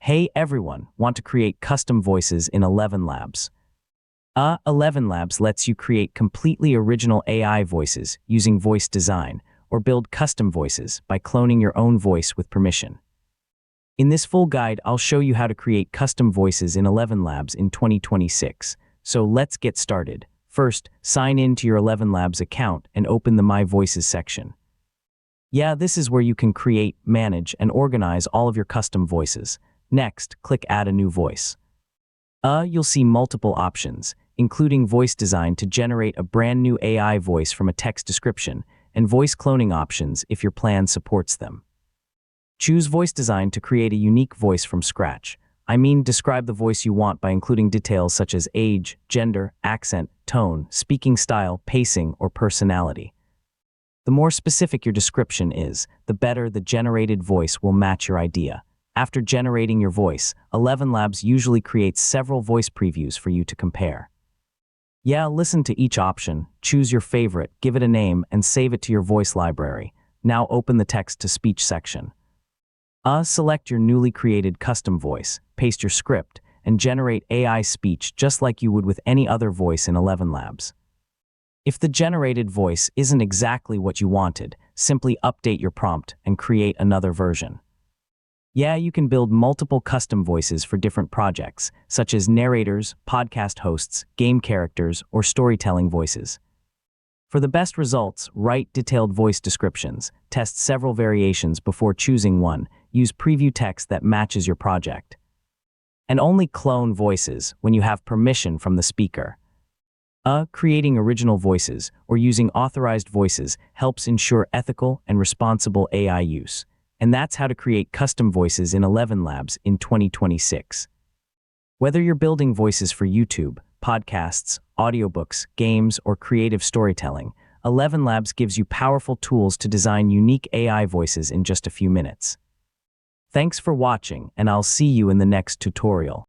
Hey everyone, want to create custom voices in ElevenLabs? ElevenLabs lets you create completely original AI voices using voice design, or build custom voices by cloning your own voice with permission. In this full guide, I'll show you how to create custom voices in ElevenLabs in 2026. So let's get started. First, sign in to your ElevenLabs account and open the My Voices section. Yeah, this is where you can create, manage, and organize all of your custom voices. Next, click Add a new voice. You'll see multiple options, including voice design to generate a brand new AI voice from a text description, and voice cloning options if your plan supports them. Choose voice design to create a unique voice from scratch. Describe the voice you want by including details such as age, gender, accent, tone, speaking style, pacing, or personality. The more specific your description is, the better the generated voice will match your idea. After generating your voice, ElevenLabs usually creates several voice previews for you to compare. Listen to each option, choose your favorite, give it a name, and save it to your voice library. Now open the text-to-speech section. Select your newly created custom voice, paste your script, and generate AI speech just like you would with any other voice in ElevenLabs. If the generated voice isn't exactly what you wanted, simply update your prompt and create another version. You can build multiple custom voices for different projects, such as narrators, podcast hosts, game characters, or storytelling voices. For the best results, write detailed voice descriptions, test several variations before choosing one, use preview text that matches your project. And only clone voices when you have permission from the speaker. Creating original voices or using authorized voices helps ensure ethical and responsible AI use. And that's how to create custom voices in ElevenLabs in 2026. Whether you're building voices for YouTube, podcasts, audiobooks, games, or creative storytelling, ElevenLabs gives you powerful tools to design unique AI voices in just a few minutes. Thanks for watching, and I'll see you in the next tutorial.